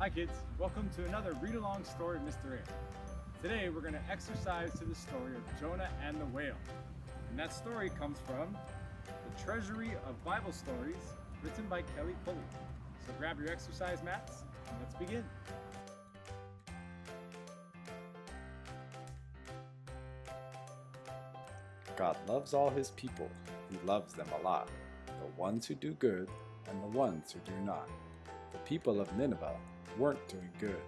Hi kids, welcome to another read-along story of Mr. A. Today we're going to exercise to the story of Jonah and the whale. And that story comes from the Treasury of Bible Stories, written by Kelly Pulley. So grab your exercise mats and let's begin. God loves all his people. He loves them a lot, the ones who do good and the ones who do not. The people of Nineveh weren't doing good.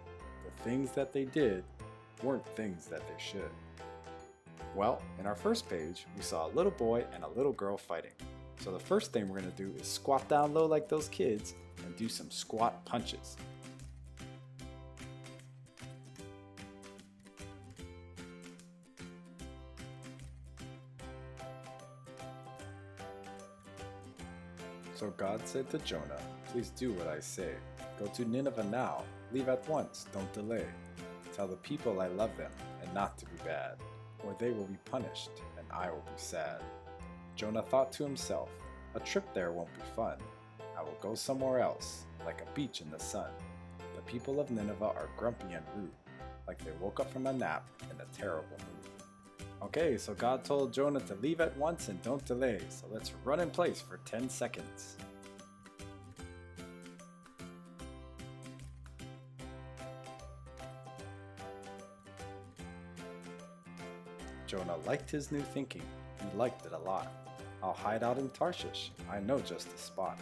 The things that they did weren't things that they should. Well, in our first page, we saw a little boy and a little girl fighting. So the first thing we're going to do is squat down low like those kids and do some squat punches. So God said to Jonah, "Please do what I say. Go to Nineveh now. Leave at once. Don't delay. Tell the people I love them and not to be bad, or they will be punished and I will be sad." Jonah thought to himself, "A trip there won't be fun. I will go somewhere else, like a beach in the sun. The people of Nineveh are grumpy and rude, like they woke up from a nap in a terrible mood." Okay, so God told Jonah to leave at once and don't delay, so let's run in place for 10 seconds. Jonah liked his new thinking. He liked it a lot. "I'll hide out in Tarshish. I know just the spot.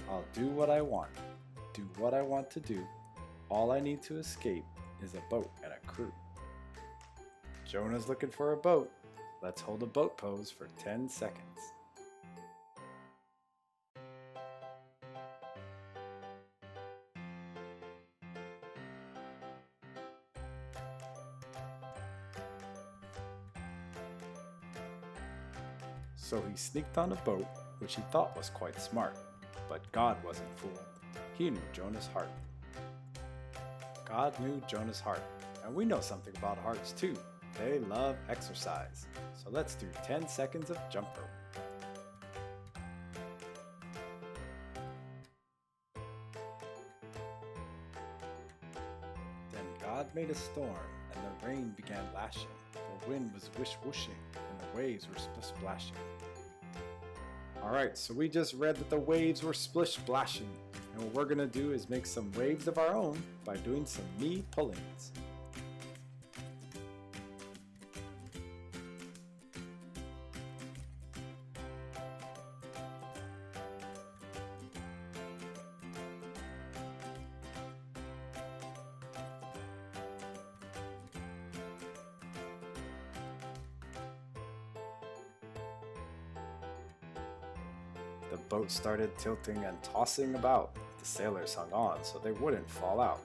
I'll do what I want. Do what I want to do. All I need to escape is a boat and a crew." Jonah's looking for a boat. Let's hold a boat pose for 10 seconds. So he sneaked on a boat, which he thought was quite smart. But God wasn't fooled. He knew Jonah's heart. God knew Jonah's heart. And we know something about hearts too. They love exercise. So let's do 10 seconds of jump rope. Then God made a storm, and the rain began lashing. The wind was wish-whooshing, and the waves were splish-splashing. Alright, so we just read that the waves were splish-splashing. And what we're going to do is make some waves of our own by doing some knee pullings. The boat started tilting and tossing about. The sailors hung on so they wouldn't fall out.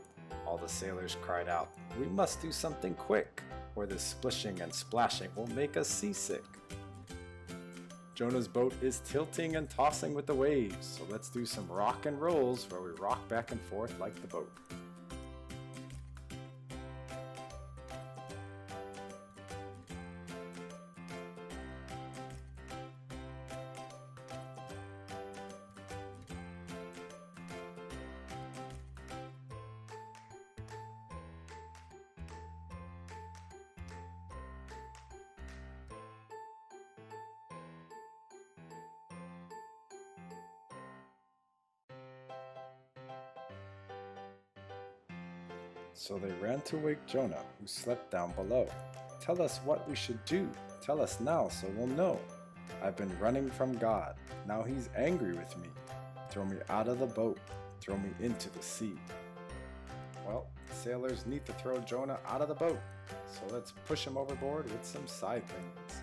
All the sailors cried out, "We must do something quick, or this splishing and splashing will make us seasick." Jonah's boat is tilting and tossing with the waves, so let's do some rock and rolls where we rock back and forth like the boat. So they ran to wake Jonah, who slept down below. "Tell us what we should do. Tell us now so we'll know. I've been running from God. Now he's angry with me. Throw me out of the boat. Throw me into the sea." Well, sailors need to throw Jonah out of the boat. So let's push him overboard with some side things.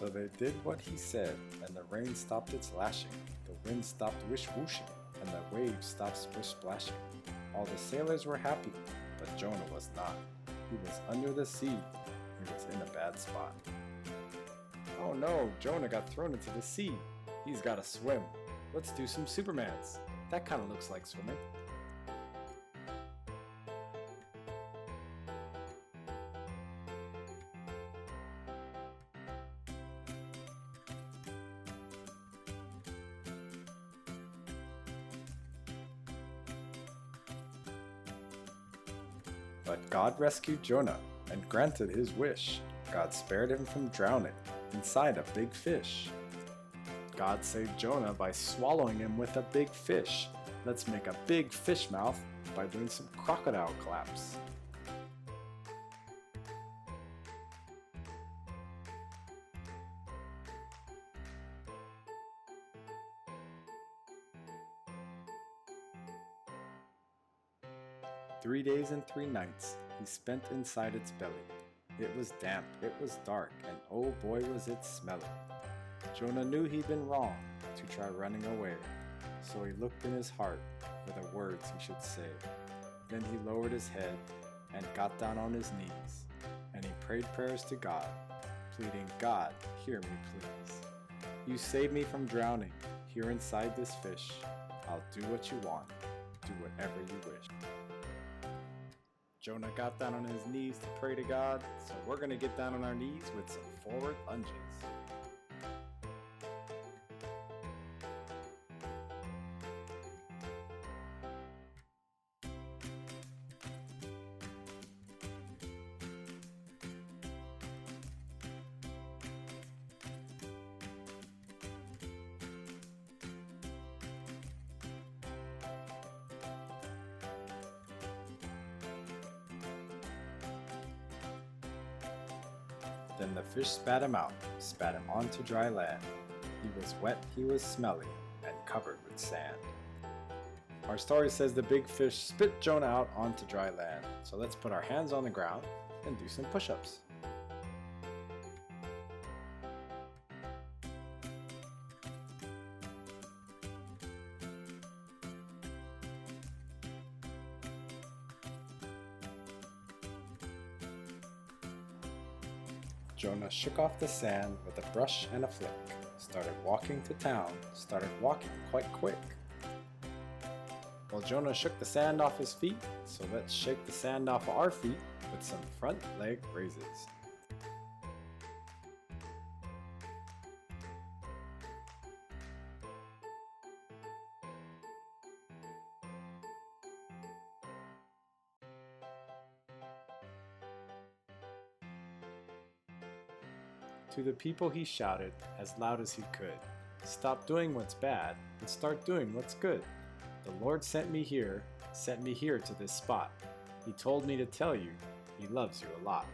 So they did what he said, and the rain stopped its lashing, the wind stopped wish-whooshing, and the waves stopped splish-splashing. All the sailors were happy, But Jonah was not. He was under the sea. He was in a bad spot. Oh no, Jonah got thrown into the sea. He's gotta swim. Let's do some Supermans. That kind of looks like swimming. But God rescued Jonah and granted his wish. God spared him from drowning inside a big fish. God saved Jonah by swallowing him with a big fish. Let's make a big fish mouth by doing some crocodile claps. "3 days and 3 nights he spent inside its belly. It was damp, it was dark, and oh boy was it smelly. Jonah knew he'd been wrong to try running away, so he looked in his heart for the words he should say. Then he lowered his head and got down on his knees, and he prayed prayers to God, pleading, 'God, hear me please. You saved me from drowning here inside this fish. I'll do what you want, do whatever you wish.'" Jonah got down on his knees to pray to God, so we're going to get down on our knees with some forward lunges. Then the fish spat him out, spat him onto dry land. He was wet, he was smelly, and covered with sand. Our story says the big fish spit Jonah out onto dry land. So let's put our hands on the ground and do some push-ups. Jonah shook off the sand with a brush and a flick, started walking to town, started walking quite quick. Well, Jonah shook the sand off his feet, so let's shake the sand off our feet with some front leg raises. To the people he shouted as loud as he could, "Stop doing what's bad and start doing what's good. The Lord sent me here to this spot. He told me to tell you he loves you a lot."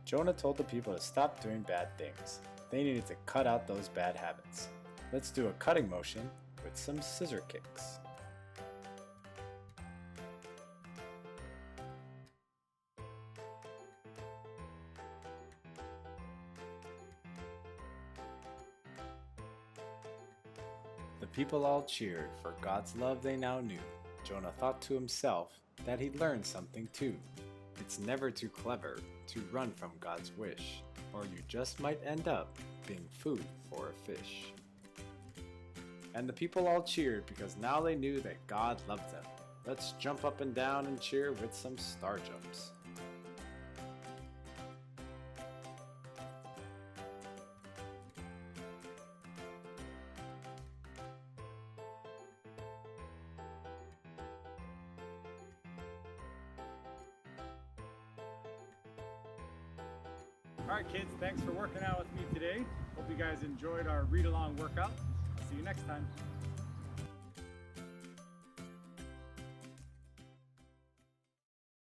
Jonah told the people to stop doing bad things. They needed to cut out those bad habits. Let's do a cutting motion with some scissor kicks. The people all cheered, for God's love they now knew. Jonah thought to himself that he'd learned something too. It's never too clever to run from God's wish, or you just might end up being food for a fish. And the people all cheered because now they knew that God loved them. Let's jump up and down and cheer with some star jumps. Alright kids, thanks for working out with me today. Hope you guys enjoyed our read-along workout. See you next time.